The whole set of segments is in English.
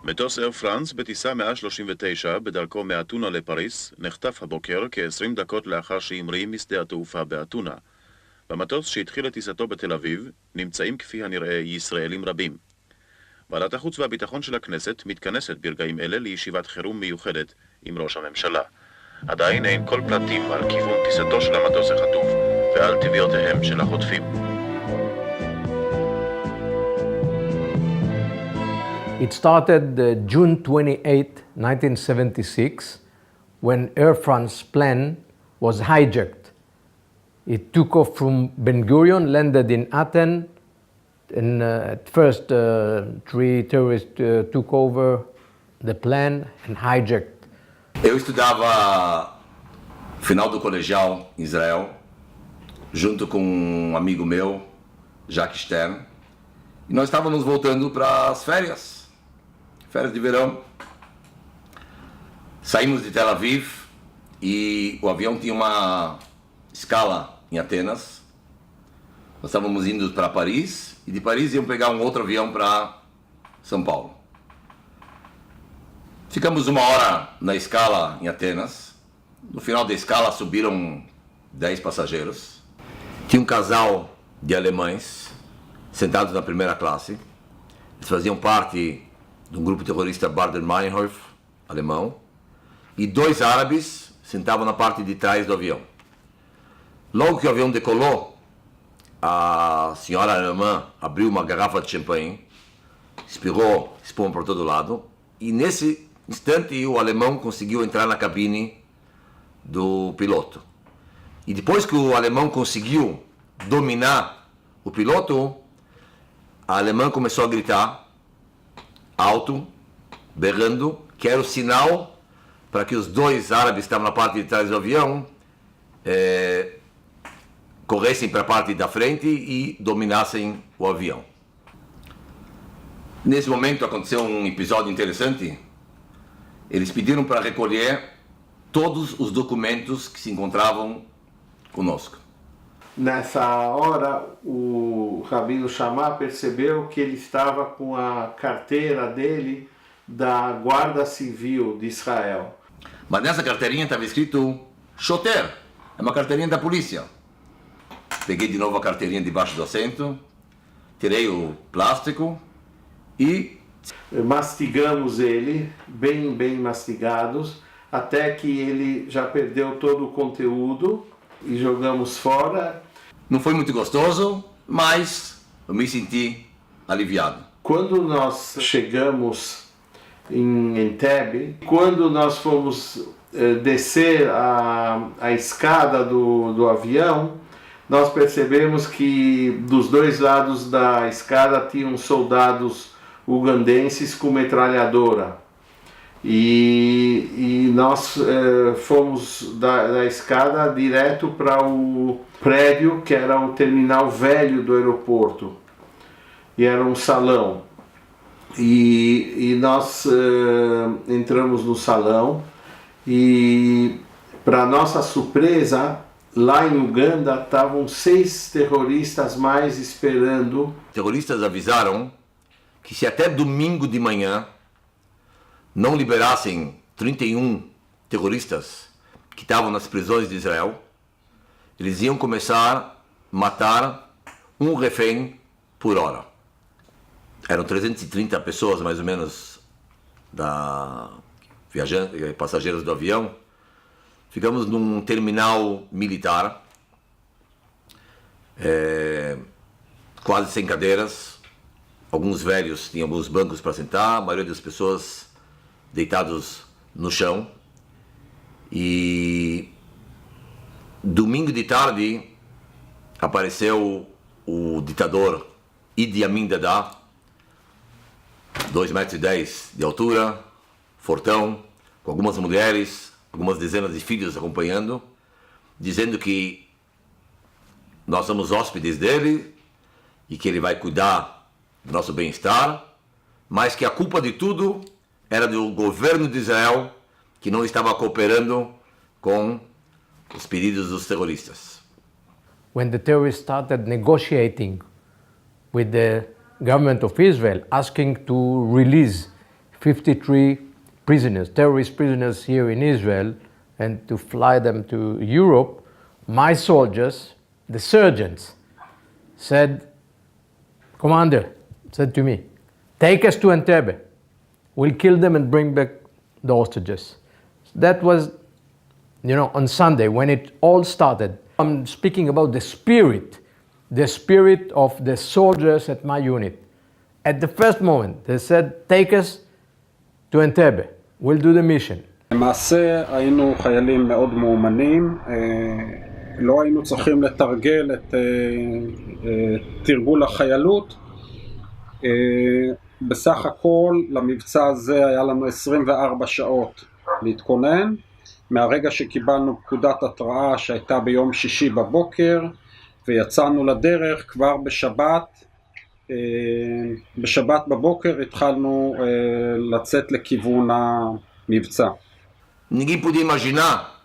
מטוס אייר פרנס בטיסה 139 בדרכו מאתונה לפריס נחטף הבוקר כ-20 דקות לאחר שהמריא משדה התעופה באתונה. במטוס שהתחיל את טיסתו בתל אביב נמצאים כפי הנראה ישראלים רבים. ועדת החוץ והביטחון של הכנסת מתכנסת ברגעים אלה לישיבת חירום מיוחדת עם ראש הממשלה. עדיין אין כל פרטים על כיוון טיסתו של המטוס החטוף ועל טביעותיהם של החוטפים. It started June 28, 1976, when Air France plane was hijacked. It took off from Ben Gurion, landed in Athens, and at first three terrorists took over the plane and hijacked. Eu estudava final do colegial em Israel, junto com um amigo meu, Jacques Stern, e nós estávamos voltando para as férias de verão. Saímos de Tel Aviv e o avião tinha uma escala em Atenas. Nós estávamos indo para Paris e de Paris iam pegar um outro avião para São Paulo. Ficamos 1 hora na escala em Atenas. No final da escala subiram 10 passageiros. Tinha um casal de alemães sentados na primeira classe. Eles faziam parte de um grupo terrorista Baden-Meinhof, alemão, e 2 árabes sentavam na parte de trás do avião. Logo que o avião decolou, a senhora alemã abriu uma garrafa de champanhe, espirrou espuma por todo lado, e nesse instante o alemão conseguiu entrar na cabine do piloto. E depois que o alemão conseguiu dominar o piloto, a alemã começou a gritar alto, berrando, que era o sinal para que os 2 árabes que estavam na parte de trás do avião corressem para a parte da frente e dominassem o avião. Nesse momento aconteceu um episódio interessante. Eles pediram para recolher todos os documentos que se encontravam conosco. Nessa hora, o Rabino Shammah percebeu que ele estava com a carteira dele da Guarda Civil de Israel. Mas nessa carteirinha estava escrito Shoter, é uma carteirinha da polícia. Peguei de novo a carteirinha debaixo do assento, tirei o plástico e mastigamos ele, bem mastigados, até que ele já perdeu todo o conteúdo e jogamos fora. Não foi muito gostoso, mas eu me senti aliviado. Quando nós chegamos em Entebbe, quando nós fomos descer a escada do avião, nós percebemos que dos 2 lados da escada tinham soldados ugandenses com metralhadora. E nós fomos da escada direto para o prédio que era o terminal velho do aeroporto. E era um salão. E nós entramos no salão e, para nossa surpresa, lá em Uganda estavam 6 terroristas mais esperando. Terroristas avisaram que se até domingo de manhã não liberassem 31 terroristas que estavam nas prisões de Israel, eles iam começar a matar um refém por hora. Eram 330 pessoas, mais ou menos, passageiros do avião. Ficamos num terminal militar, quase sem cadeiras. Alguns velhos tinham alguns bancos para sentar, a maioria das pessoas deitados no chão. E domingo de tarde apareceu o ditador Idi Amin Dada, 2,10 metros de altura, fortão, com algumas mulheres, algumas dezenas de filhos acompanhando, dizendo que nós somos hóspedes dele e que ele vai cuidar do nosso bem-estar, mas que a culpa de tudo era do governo de Israel, que não estava cooperando com os pedidos dos terroristas. When the terrorists started negotiating with the government of Israel, asking to release 53 prisoners, terrorist prisoners here in Israel, and to fly them to Europe, my soldiers, the surgeons, said, Commander, said to me, take us to Entebbe. We'll kill them and bring back the hostages. That was, on Sunday when it all started. I'm speaking about the spirit of the soldiers at my unit. At the first moment, they said, take us to Entebbe. We'll do the mission. למעשה היינו חיילים מאוד מאומנים, לא היינו צריכים לתרגל את תרגול החיילות. בסך הכל למבצע הזה היה לנו 24 שעות להתכונן, מהרגע שקיבלנו פקודת התראה שהייתה ביום שישי בבוקר, ויצאנו לדרך כבר בשבת בבוקר התחלנו לצאת לכיוון המבצע. Ninguém podia imaginar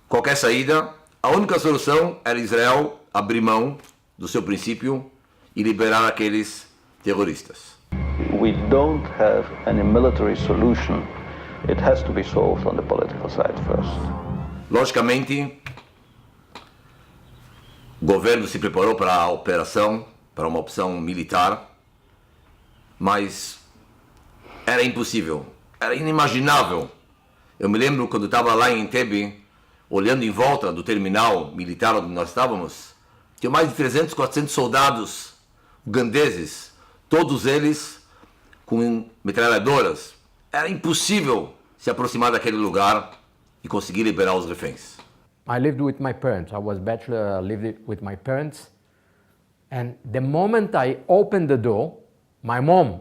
qualquer saída. A única solução era Israel abrir mão do seu princípio e liberar aqueles terroristas. We don't have any military solution. It has to be solved on the political side first. Logicamente, o governo se preparou para a operação, para uma opção militar, mas era impossível, era inimaginável. Eu me lembro quando estava lá em Entebbe, olhando em volta do terminal militar onde nós estávamos, tinha mais de 300, 400 soldados ugandeses, todos eles com metralhadoras. Era impossível se aproximar daquele lugar e conseguir liberar os reféns. I lived with my parents. I was bachelor, I lived with my parents. And the moment I opened the door, my mom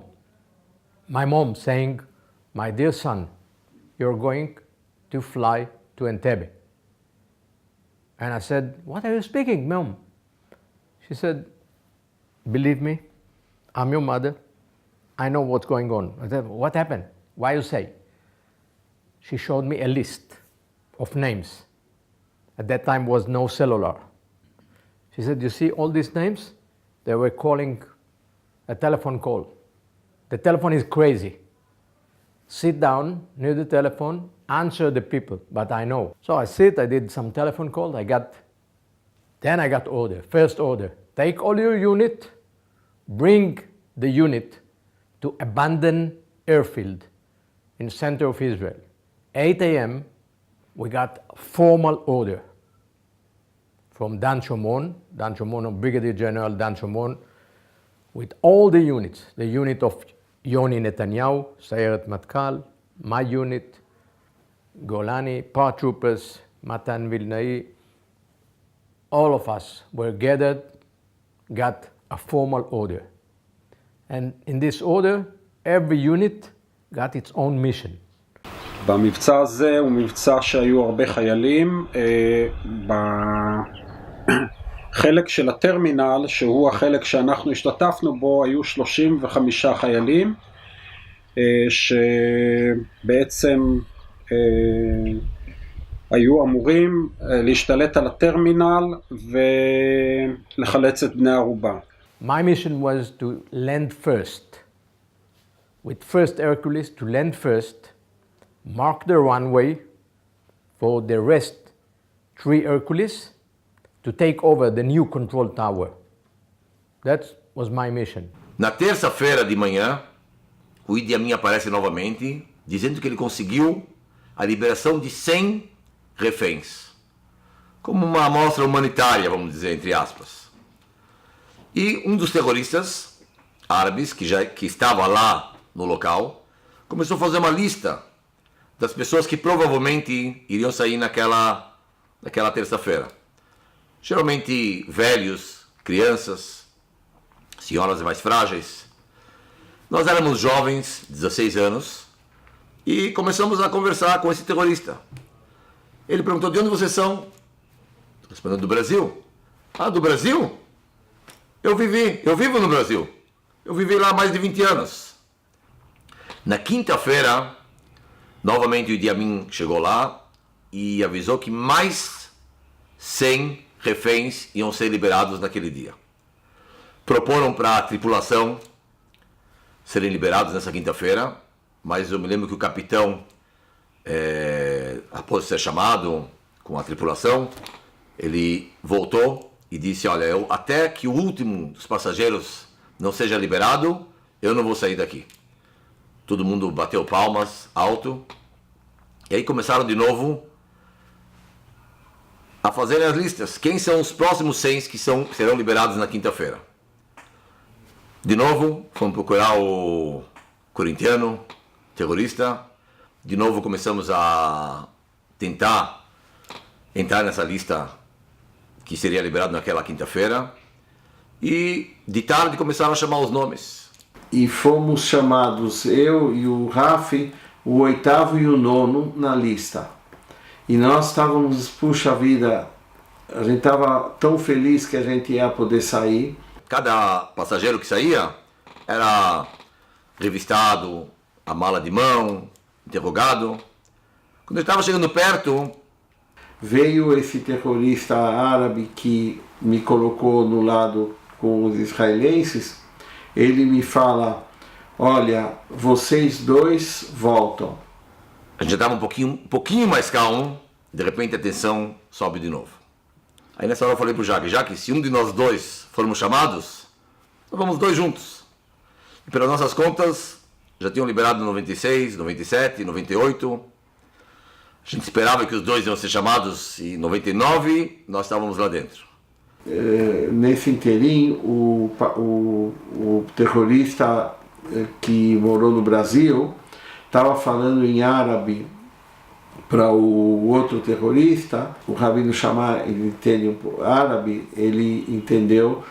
saying, my dear son, you're going to fly to Entebbe. And I said, what are you speaking, Mom? She said, believe me, I'm your mother. I know what's going on. I said, what happened? Why you say? She showed me a list of names. At that time was no cellular. She said, you see all these names? They were calling a telephone call. The telephone is crazy. Sit down near the telephone, answer the people, but I know. So I did some telephone calls, then I got order, first order. Take all your unit, bring the unit to abandoned airfield in center of Israel. 8 a.m., we got formal order from Dan Shomon, Brigadier General Dan Shomon, with all the units, the unit of Yoni Netanyahu, Sayeret Matkal, my unit, Golani, paratroopers, Matan Vilnai, all of us were gathered, got a formal order. And in this order, every unit got its own mission. במבצע הזה הוא מבצע שהיו הרבה חיילים. בחלק של הטרמינל, שהוא החלק שאנחנו השתתפנו בו, היו 35 חיילים, שבעצם היו אמורים להשתלט על הטרמינל ולחלץ את בני ערובה. My mission was to land first, with first Hercules to land first, mark the runway for the rest 3 Hercules to take over the new control tower. That was my mission. Na terça-feira de manhã, o Idi Amin aparece novamente, dizendo que ele conseguiu a liberação de 100 reféns. Como uma amostra humanitária, vamos dizer, entre aspas. E um dos terroristas árabes, que estava lá no local, começou a fazer uma lista das pessoas que provavelmente iriam sair naquela terça-feira. Geralmente velhos, crianças, senhoras mais frágeis. Nós éramos jovens, 16 anos, e começamos a conversar com esse terrorista. Ele perguntou, de onde vocês são? Respondendo, do Brasil. Ah, do Brasil? Eu vivo no Brasil. Eu vivi lá há mais de 20 anos. Na quinta-feira, novamente o Idi Amin chegou lá e avisou que mais 100 reféns iam ser liberados naquele dia. Proporam para a tripulação serem liberados nessa quinta-feira, mas eu me lembro que o capitão, após ser chamado com a tripulação, ele voltou e disse, olha, até que o último dos passageiros não seja liberado, eu não vou sair daqui. Todo mundo bateu palmas alto, e aí começaram de novo a fazerem as listas. Quem são os próximos 100 que serão liberados na quinta-feira? De novo, fomos procurar o corintiano, terrorista. De novo começamos a tentar entrar nessa lista que seria liberado naquela quinta-feira. E de tarde começaram a chamar os nomes. E fomos chamados, eu e o Rafi, o 8º e o 9º na lista. E nós estávamos, puxa vida, a gente estava tão feliz que a gente ia poder sair. Cada passageiro que saía era revistado, a mala de mão, interrogado. Quando ele estava chegando perto, veio esse terrorista árabe que me colocou no lado com os israelenses. Ele me fala, olha, vocês dois voltam. A gente já estava um pouquinho mais calmo, de repente a tensão sobe de novo. Aí nessa hora eu falei pro Jaque, se um de nós dois formos chamados, nós vamos dois juntos. E pelas nossas contas, já tinham liberado 96, 97, 98. A gente esperava que os dois iam ser chamados e em 99 nós estávamos lá dentro. Nesse inteirinho, o terrorista que morou no Brasil estava falando em árabe para o outro terrorista. O rabino Shammai, ele entende árabe, ele entendeu,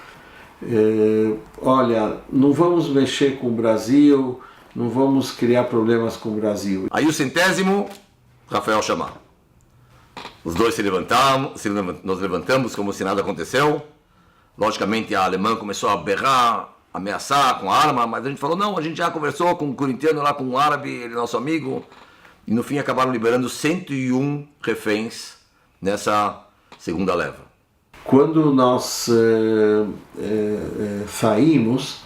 olha, não vamos mexer com o Brasil, não vamos criar problemas com o Brasil. Aí o 100º, Rafael Shammai. Os dois se levantaram, nós levantamos como se nada aconteceu. Logicamente a alemã começou a berrar, ameaçar com a arma, mas a gente falou, não, a gente já conversou com um corintiano lá, com um árabe, ele é nosso amigo. E no fim acabaram liberando 101 reféns nessa segunda leva. Quando nós saímos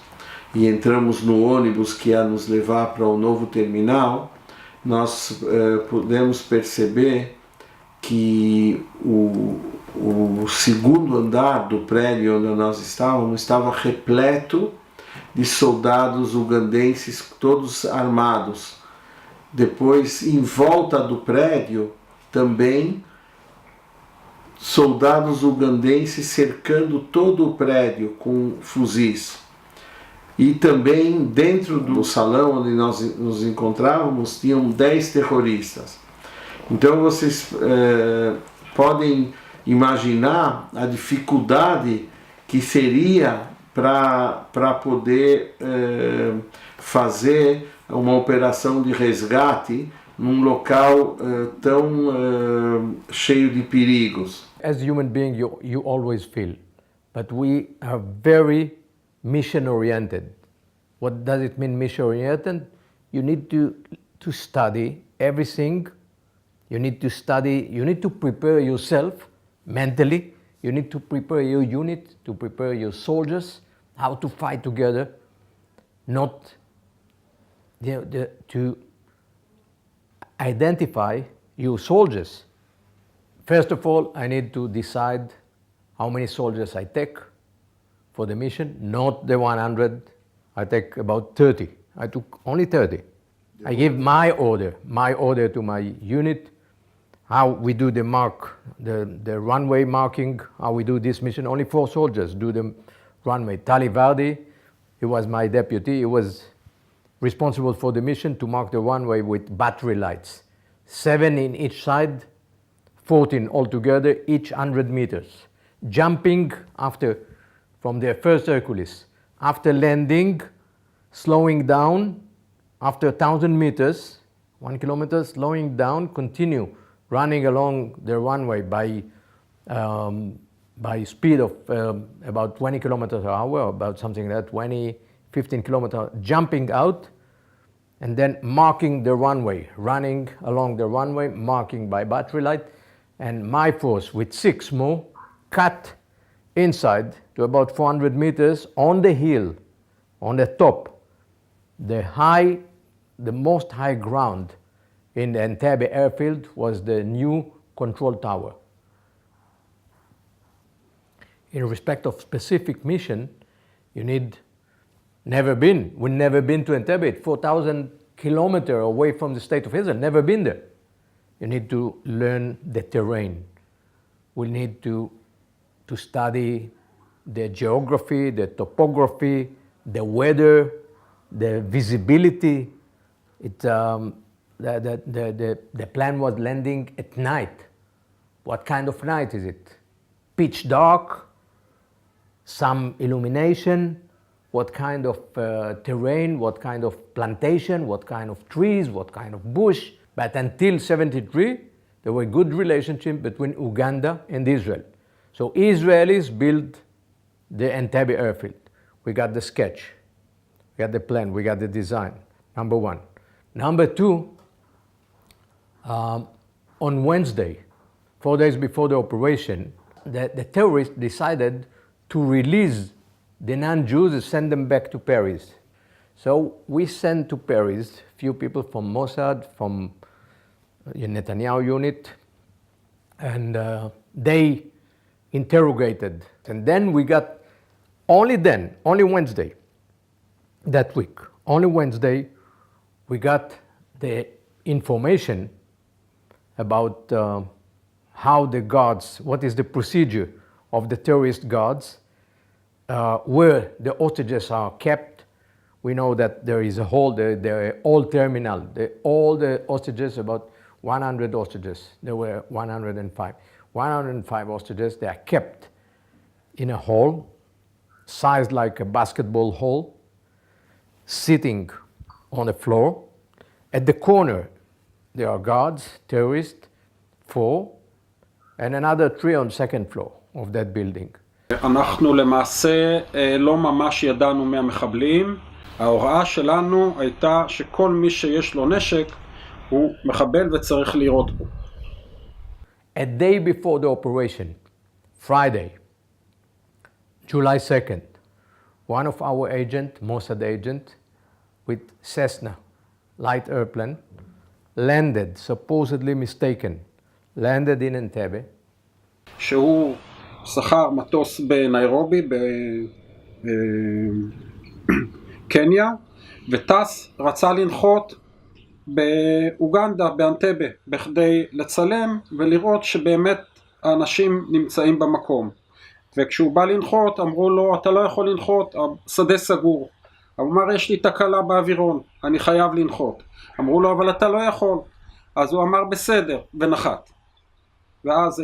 e entramos no ônibus que ia nos levar para o novo terminal, nós pudemos perceber que o segundo andar do prédio onde nós estávamos estava repleto de soldados ugandenses, todos armados. Depois, em volta do prédio, também soldados ugandenses cercando todo o prédio com fuzis. E também dentro do salão onde nós nos encontrávamos, tinham 10 terroristas. Então vocês podem imaginar a dificuldade que seria para poder fazer uma operação de resgate num local tão cheio de perigos. As human beings, you always feel, but we are very mission-oriented. What does it mean, mission-oriented? You need to study everything. You need to study, you need to prepare yourself mentally. You need to prepare your unit, to prepare your soldiers, how to fight together, not to identify your soldiers. First of all, I need to decide how many soldiers I take for the mission, not the 100. I take about 30. I took only 30. I give my order to my unit, how we do the runway marking, how we do this mission. Only 4 soldiers do the runway. Talivardi, he was my deputy, he was responsible for the mission to mark the runway with battery lights. 7 in each side, 14 altogether, each 100 meters. Jumping from their first Hercules. After landing, slowing down, after 1,000 meters, 1 kilometer, slowing down, continue running along the runway by speed of about 20 kilometers per hour, about something like that, 15 kilometers, jumping out, and then marking the runway, running along the runway, marking by battery light, and my force with 6 more cut inside to about 400 meters on the hill, on the top. the most high ground in the Entebbe airfield was the new control tower. In respect of specific mission, you need never been. We've never been to Entebbe, 4,000 kilometers away from the state of Israel, never been there. You need to learn the terrain. We need to study the geography, the topography, the weather, the visibility. The plane was landing at night. What kind of night is it? Pitch dark, some illumination, what kind of terrain, what kind of plantation, what kind of trees, what kind of bush. But until 1973, there were good relationship between Uganda and Israel. So Israelis built the Entebbe airfield. We got the sketch, we got the plan, we got the design, number one. Number two, on Wednesday, 4 days before the operation, the terrorists decided to release the non-Jews and send them back to Paris. So we sent to Paris a few people from Mossad, from Netanyahu unit, and they interrogated. And then we got, only Wednesday, that week, only Wednesday, we got the information about how the guards, what is the procedure of the terrorist guards, where the hostages are kept. We know that there is a hole, the old terminal, all the hostages, about 100 hostages, there were 105. 105 hostages, they are kept in a hole, sized like a basketball hole, sitting on the floor. At the corner, there are guards, terrorists, 4, and another 3 on second floor of that building. אנחנו למעשה לא ממש ידענו מהמחבלים. ההוראה שלנו הייתה שכל מי שיש לו נשק הוא מחבל וצריך לירות בו. A day before the operation, Friday, July 2nd, one of our agents, Mossad agent, with Cessna light airplane, landed, supposedly mistaken, landed in Entebbe. שהוא שכר מטוס בניירובי, בקניה, וטס, רצה לנחות באוגנדה, באנטבה, בכדי לצלם ולראות שבאמת האנשים נמצאים במקום. וכשהוא בא לנחות, אמרו לו, אתה לא יכול לנחות, השדה סגור. הוא אמר, יש לי תקלה באווירון, אני חייב לנחות. אמרו לו, אבל אתה לא יכול. אז הוא אמר, בסדר, ונחת. ואז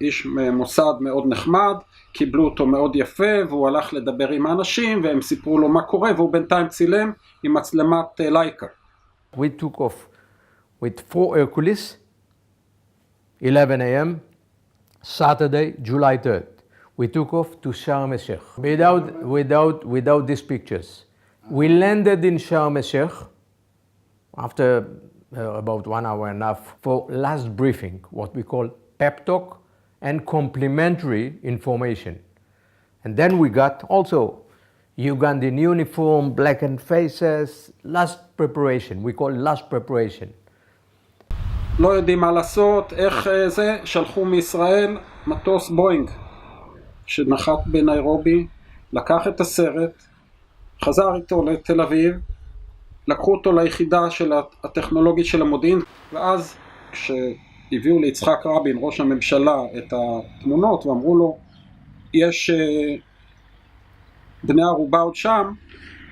איש מוסד מאוד נחמד, קיבלו אותו מאוד יפה, והוא הלך לדבר עם האנשים, והם סיפרו לו מה קורה, והוא בינתיים צילם עם מצלמת לייקה. We took off with 4 Hercules, 11 a.m., Saturday, July 3rd. We took off to Sharm el-Sheikh without these pictures. We landed in Sharm el-Sheikh after about 1 hour and a half for last briefing, what we call pep talk and complementary information. And then we got also Ugandan uniform, blackened faces, last preparation, we call last preparation. לא יודעים מה לעשות, איך זה, שלחו מישראל מטוס בוינג שנחת בניירובי, לקח את הסרט, חזר איתו לתל אביב, לקחו אותו ליחידה של הטכנולוגית של המודיעין, ואז כשהביאו ליצחק רבין, ראש הממשלה, את התמונות ואמרו לו, יש בני ערובה עוד שם,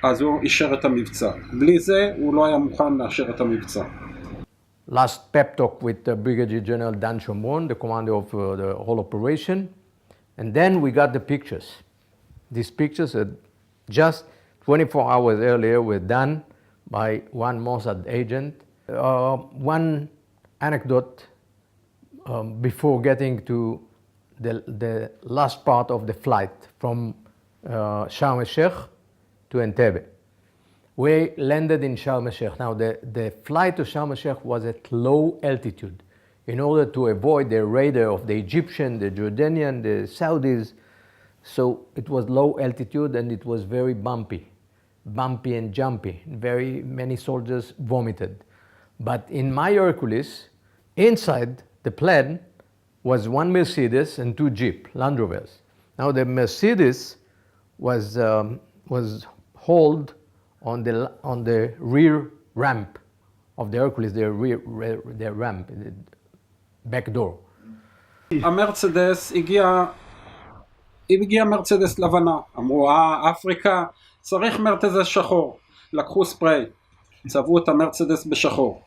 אז הוא אישר את המבצע. בלי זה הוא לא היה מוכן לאשר את המבצע. Last pep talk with Brigadier General Dan Shomron, the commander of the whole operation. And then we got the pictures. These pictures just 24 hours earlier were done by one Mossad agent. One anecdote before getting to the last part of the flight from Sharm el-Sheikh to Entebbe. We landed in Sharm el-Sheikh. Now the flight to Sharm el-Sheikh was at low altitude in order to avoid the radar of the Egyptian, the Jordanian, the Saudis. So it was low altitude and it was very bumpy. bumpy and jumpy. Very many soldiers vomited. But in my Hercules, inside the plane was one Mercedes and two Jeep, Land Rovers. Now the Mercedes was hauled on the rear ramp of the Hercules, the ramp, the back door. המרצדס הגיע מרצדס לבנה, אמרו אפריקה צריך מרצדס שחור, לקחו ספרי, צבעו את המרצדס בשחור.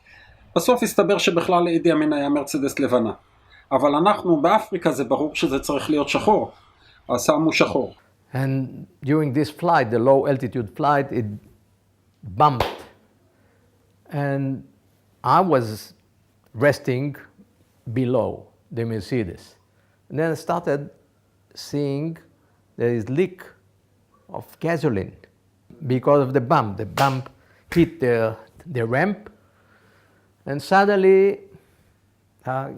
בסוף הסתבר שבכלל לאידי אמין היה מרצדס לבנה, אבל אנחנו באפריקה זה ברור שזה צריך להיות שחור, אז שמו שחור. And during this flight, the low altitude flight, it bumped. And I was resting below the Mercedes. And then I started seeing there is leak of gasoline because of the bump. The bump hit the ramp, and suddenly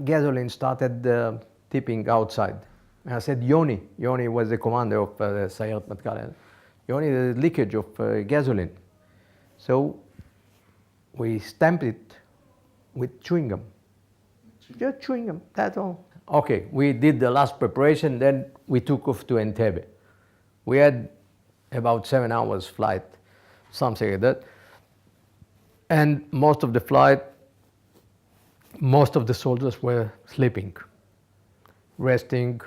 gasoline started tipping outside. And I said, Yoni was the commander of Sayeret Matkal. Yoni, there's leakage of gasoline. So we stamped it with chewing gum. Just chewing gum, that's all. Okay, we did the last preparation, then we took off to Entebbe. We had about 7 hours flight, something like that. And most of the flight, most of the soldiers were sleeping, resting.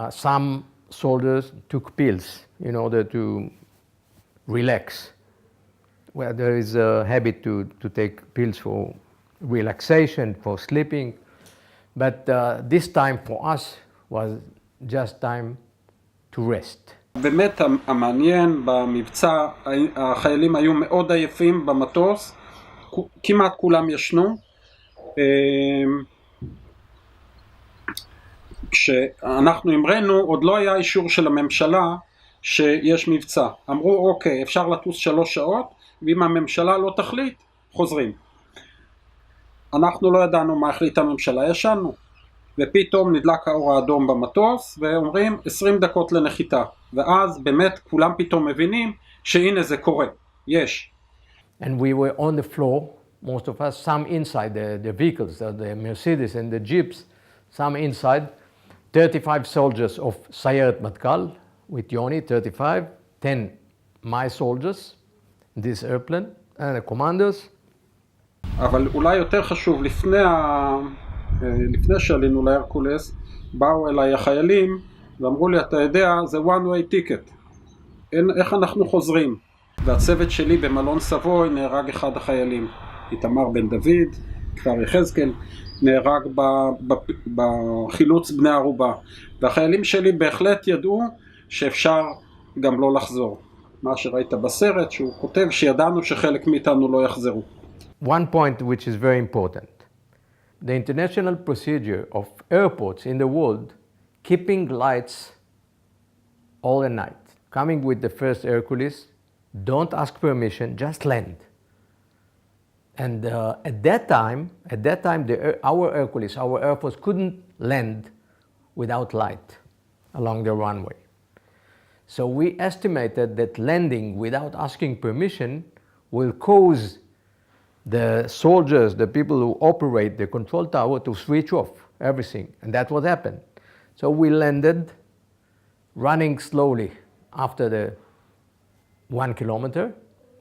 Some soldiers took pills in order to relax. Well, there is a habit to take pills for relaxation, for sleeping. But this time for us was just time to rest. באמת המעניין במבצע, החיילים היו מאוד עייפים במטוס, כמעט כולם ישנו. כשאנחנו המראנו, עוד לא היה אישור של הממשלה שיש מבצע. אמרו, אוקיי, אפשר לטוס 3 שעות, ואם הממשלה לא תחליט, חוזרים. אנחנו לא ידענו מה החליטה הממשלה, ישנו. ופתאום נדלק האור האדום במטוס, ואומרים 20 דקות לנחיתה. ואז באמת כולם פתאום מבינים שהנה זה קורה, יש. And we were on the floor, most of us, some inside the vehicles, the Mercedes and the Jeeps, some inside. 35 soldiers of Sayeret Matkal with Yoni, 35, 10 my soldiers, this airplane, and the commanders. אבל אולי יותר חשוב, לפני שעלינו להרקולס, באו אליי החיילים ואמרו לי, אתה יודע, זה one way ticket. איך אנחנו חוזרים? והצוות שלי במלון סבוי נהרג אחד החיילים. איתמר בן דוד, כפר יחזקאל, נהרג בחילוץ בני ערובה. והחיילים שלי בהחלט ידעו שאפשר גם לא לחזור. מה שראית בסרט, שהוא כותב שידענו שחלק מאיתנו לא יחזרו. One point which is very important. The international procedure of airports in the world, keeping lights all the night. Coming with the first Hercules, don't ask permission, just land. And at that time, our Hercules, our Air Force couldn't land without light along the runway. So we estimated that landing without asking permission will cause the soldiers, the people who operate the control tower, to switch off everything. And that's what happened. So we landed running slowly after the 1 kilometer.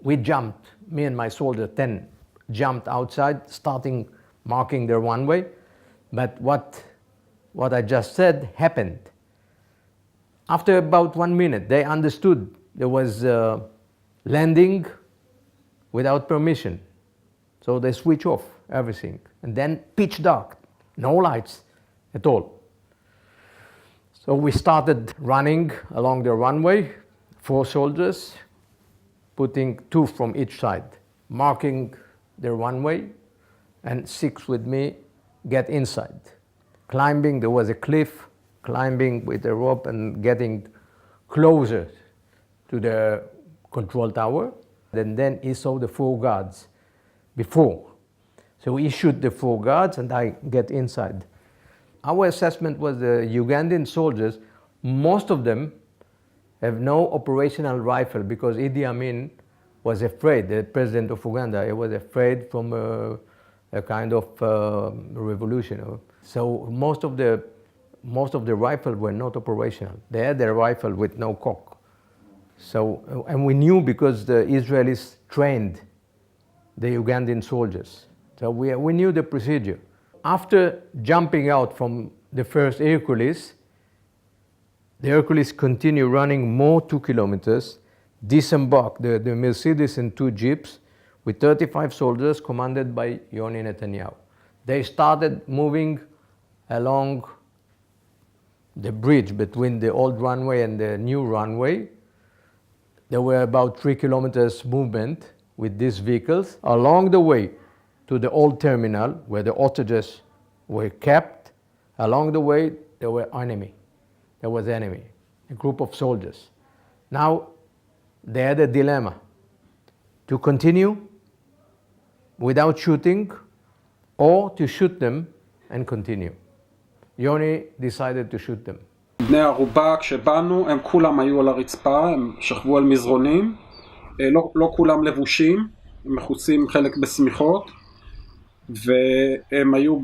We jumped, me and my soldier 10 jumped outside, starting marking the runway. But what I just said happened. After about 1 minute, they understood there was landing without permission. So they switch off everything. And then pitch dark, no lights at all. So we started running along the runway, 4 soldiers, putting 2 from each side, marking the runway, and 6 with me get inside. Climbing, there was a cliff, climbing with a rope and getting closer to the control tower. And then he saw the 4 guards before. So he shoot the 4 guards and I get inside. Our assessment was the Ugandan soldiers, most of them have no operational rifle because Idi Amin was afraid, the president of Uganda, he was afraid from a kind of revolution. So most of the rifles were not operational. They had their rifle with no cock. So, and we knew because the Israelis trained the Ugandan soldiers. So we knew the procedure. After jumping out from the first Hercules, the Hercules continued running more 2 kilometers, disembarked the Mercedes and 2 jeeps with 35 soldiers commanded by Yoni Netanyahu. They started moving along the bridge between the old runway and the new runway. There were about 3 kilometers movement with these vehicles. Along the way to the old terminal where the hostages were kept, along the way there was enemy, a group of soldiers. Now they had a dilemma, to continue without shooting or to shoot them and continue. Yoni decided to shoot them. בני ערובה כשבאנו הם כולם היו על הרצפה, הם שכבו על מזרונים, לא כולם לבושים, הם מחוצים חלק בסמיכות, והם היו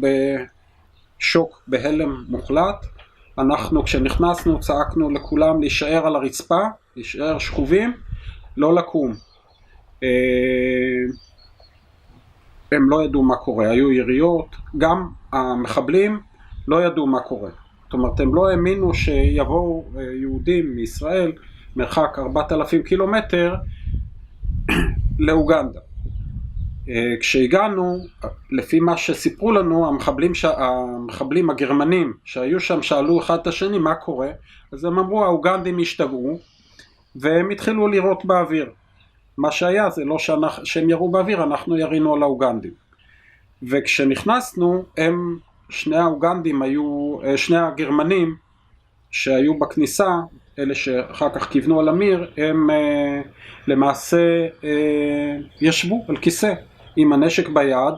בשוק, בהלם מוחלט. אנחנו כשנכנסנו צעקנו לכולם להישאר על הרצפה, להישאר שכובים, לא לקום. הם לא ידעו מה קורה, היו יריות, גם המחבלים לא ידעו מה קורה. זאת אומרת, הם לא האמינו שיבואו יהודים מישראל, מרחק 4,000 קילומטר, לאוגנדה. כשהגענו, לפי מה שסיפרו לנו, המחבלים הגרמנים שהיו שם שאלו אחד את השני מה קורה, אז הם אמרו, האוגנדים השתגעו, והם התחילו לירות באוויר. מה שהיה זה לא שהם ירו באוויר, אנחנו ירינו על האוגנדים. וכשנכנסנו, שני האוגנדים היו, שני הגרמנים שהיו בכניסה, אלה שאחר כך כיוונו על אמיר, הם למעשה ישבו על כיסא עם הנשק ביד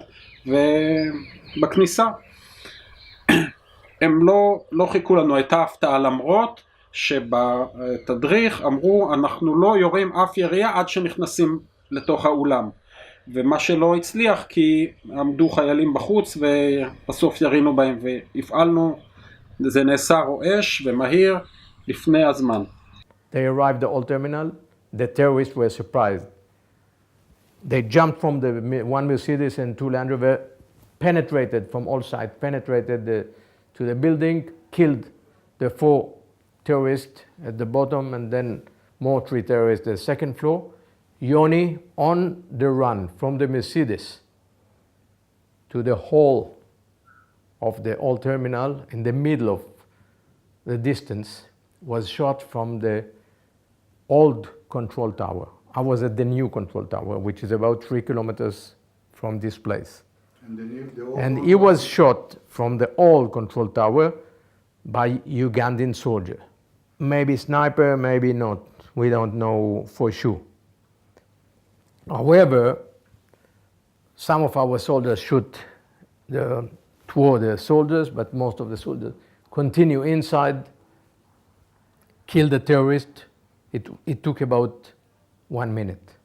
ובכניסה. הם לא חיכו לנו, הייתה הפתעה, למרות שבתדריך אמרו אנחנו לא יורים אף ירייה עד שנכנסים לתוך האולם. ומה שלא הצליח כי עמדו חיילים בחוץ ובסוף ירינו בהם והפעלנו, זה נעשה רועש ומהיר לפני הזמן. They arrived at the old terminal, the terrorists were surprised. They jumped from the one Mercedes and 2 Land Rover, penetrated from all sides, penetrated to the building, killed the 4 terrorists at the bottom and then more 3 terrorists at the second floor. Yoni on the run from the Mercedes to the hall of the old terminal in the middle of the distance was shot from the old control tower. I was at the new control tower, which is about 3 kilometers from this place. And he was shot from the old control tower by Ugandan soldier. Maybe sniper, maybe not. We don't know for sure. However, some of our soldiers shoot toward the soldiers, but most of the soldiers continue inside, kill the terrorist. It took about 1 minute.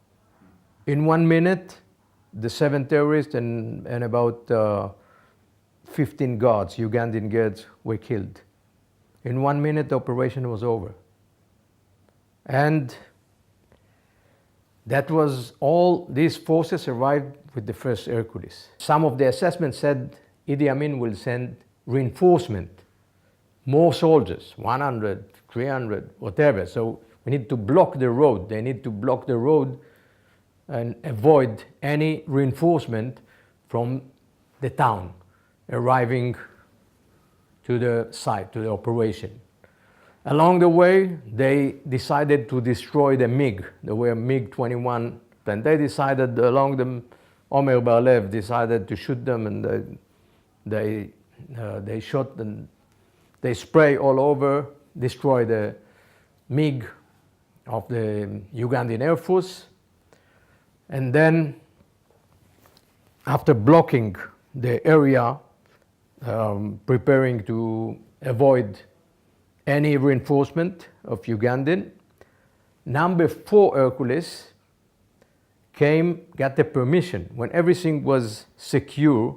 In 1 minute, the 7 terrorists and about 15 guards, Ugandan guards, were killed. In 1 minute, the operation was over. And that was all. These forces arrived with the first Hercules. Some of the assessments said Idi Amin will send reinforcement, more soldiers, 100, 300, whatever. So we need to block the road. They need to block the road and avoid any reinforcement from the town arriving to the site, to the operation. Along the way, they decided to destroy the MiG. There were MiG-21, and they decided along them, Omer Bar-Lev decided to shoot them, and they shot and they spray all over, destroy the MiG of the Ugandan Air Force. And then, after blocking the area, preparing to avoid any reinforcement of Ugandan, Number 4 Hercules got the permission when everything was secure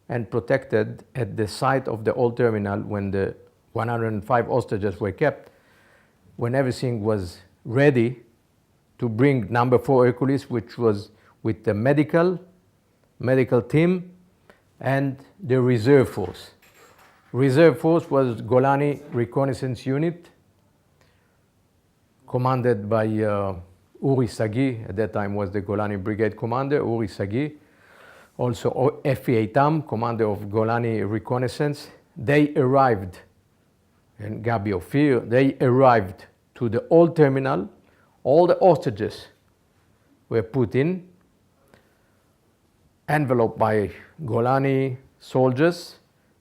and protected at the site of the old terminal, when the 105 hostages were kept, when everything was ready to bring number 4 Hercules, which was with the medical team and the reserve force. Reserve force was Golani Reconnaissance Unit, commanded by Uri Sagi. At that time was the Golani Brigade commander, Uri Sagi. Also Efi Eitam, commander of Golani Reconnaissance. They arrived, and Gabi Ophir, they arrived to the old terminal. All the hostages were put in, enveloped by Golani soldiers,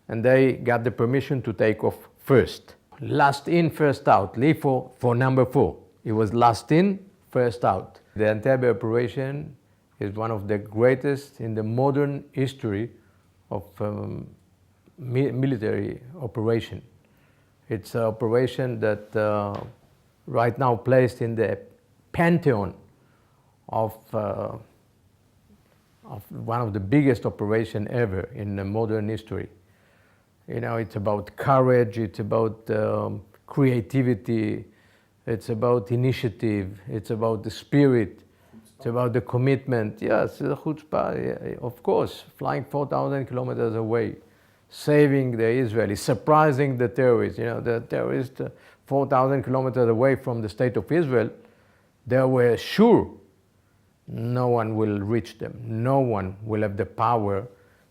and they got the permission to take off first. Last in, first out. Leave for number 4. It was last in, first out. The Entebbe operation is one of the greatest in the modern history of military operation. It's an operation that right now placed in the pantheon of one of the biggest operations ever in the modern history. You know, it's about courage, it's about creativity, it's about initiative, it's about the spirit, it's about the commitment. Yes, the chutzpah, of course, flying 4,000 kilometers away, saving the Israelis, surprising the terrorists. You know, the terrorists 4,000 kilometers away from the state of Israel, they were sure no one will reach them. No one will have the power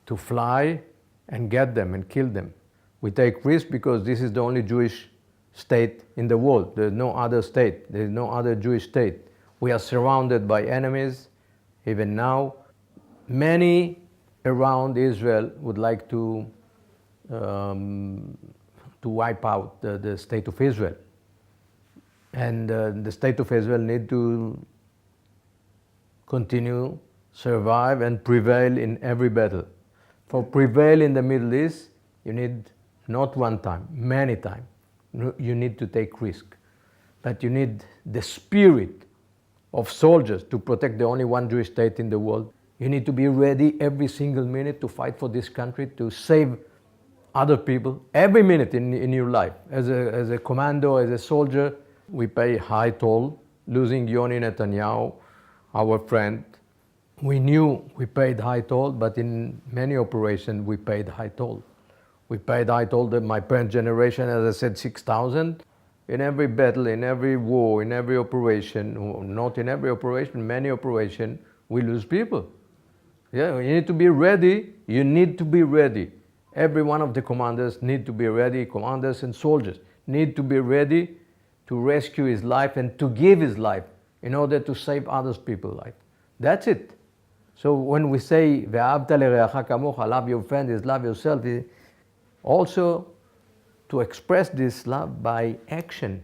to fly and get them and kill them. We take risks because this is the only Jewish state in the world. There's no other state. There's no other Jewish state. We are surrounded by enemies. Even now, many around Israel would like to wipe out the state of Israel. And the state of Israel need to continue, survive, and prevail in every battle. For prevail in the Middle East, you need not one time, many times. You need to take risk. But you need the spirit of soldiers to protect the only one Jewish state in the world. You need to be ready every single minute to fight for this country, to save other people, every minute in your life. As a commando, as a soldier, we pay high toll. Losing Yoni Netanyahu, our friend, we knew we paid high toll, but in many operations we paid high toll. We paid high toll. My parent generation, as I said, 6,000. In every battle, in every war, in every operation, not in every operation, many operations, we lose people. Yeah, you need to be ready. You need to be ready. Every one of the commanders need to be ready. Commanders and soldiers need to be ready to rescue his life and to give his life in order to save others people's life. That's it. So when we say, "Ve'ahavta l'reacha kamocha," love your friend is love yourself, also to express this love by action,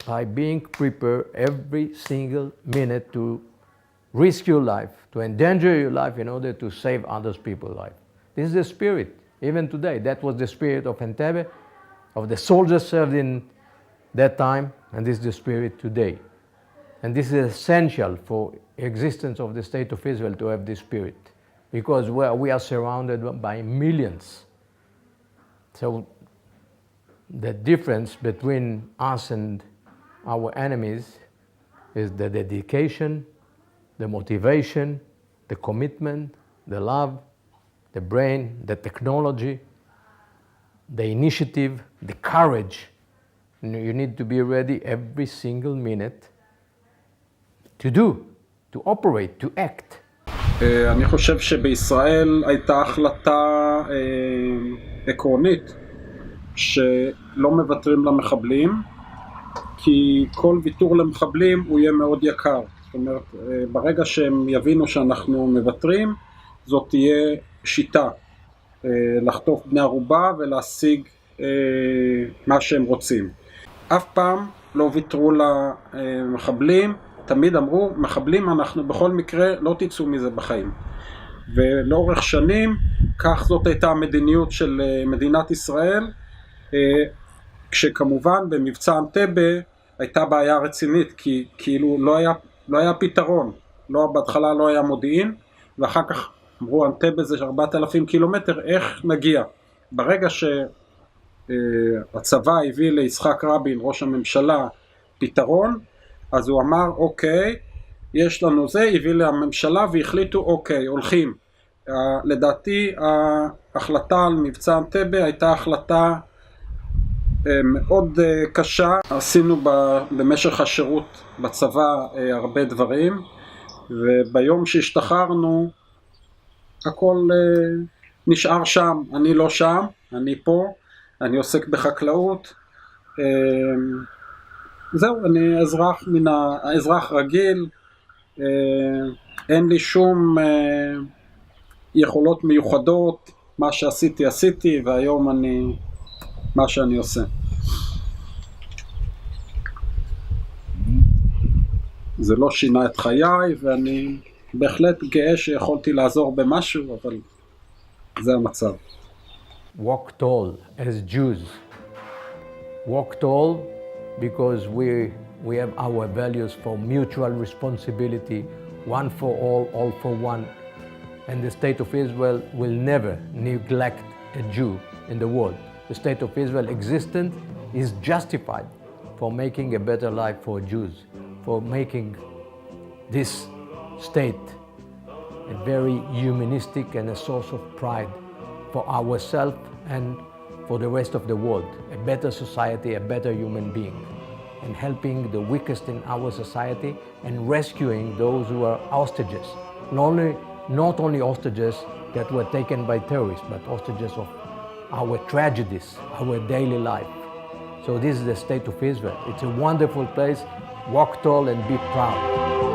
by being prepared every single minute to risk your life, to endanger your life in order to save others people's life. This is the spirit, even today. That was the spirit of Entebbe, of the soldiers served in that time, and this is the spirit today. And this is essential for existence of the state of Israel to have this spirit, because we are surrounded by millions. So the difference between us and our enemies is the dedication, the motivation, the commitment, the love, the brain, the technology, the initiative, the courage. You need to be ready every single minute to operate, to act. אני חושב שבישראל הייתה החלטה עקרונית שלא מוותרים למחבלים, כי כל ויתור למחבלים הוא יהיה מאוד יקר. זאת אומרת, ברגע שהם יבינו שאנחנו מוותרים, זאת תהיה שיטה לחטוף בני ערובה ולהשיג מה שהם רוצים. אף פעם לא ויתרו למחבלים, תמיד אמרו, מחבלים אנחנו בכל מקרה לא תצאו מזה בחיים. ולאורך שנים, כך זאת הייתה המדיניות של מדינת ישראל, כשכמובן במבצע אנטבה הייתה בעיה רצינית, כי כאילו לא היה פתרון, בהתחלה לא היה מודיעין, ואחר כך אמרו אנטבה זה 4,000 קילומטר, איך נגיע? ברגע שהצבא הביא ליצחק רבין, ראש הממשלה, פתרון, אז הוא אמר אוקיי, יש לנו זה, הביא לממשלה והחליטו אוקיי, הולכים. לדעתי ההחלטה על מבצע אנטבה הייתה החלטה מאוד קשה. עשינו במשך השירות בצבא הרבה דברים, וביום שהשתחררנו הכל נשאר שם. אני לא שם, אני פה, אני עוסק בחקלאות. זהו, אני אזרח רגיל, אין לי שום יכולות מיוחדות, מה שעשיתי, והיום מה שאני עושה. זה לא שינה את חיי, ואני בהחלט גאה שיכולתי לעזור במשהו, אבל זה המצב. Walk tall as Jews. Walk tall because we have our values for mutual responsibility, one for all for one. And the state of Israel will never neglect a Jew in the world. The state of Israel existence is justified for making a better life for Jews, for making this state a very humanistic and a source of pride for ourselves and for the rest of the world, a better society, a better human being, and helping the weakest in our society and rescuing those who are hostages. Not only hostages that were taken by terrorists, but hostages of our tragedies, our daily life. So this is the state of Israel. It's a wonderful place. Walk tall and be proud.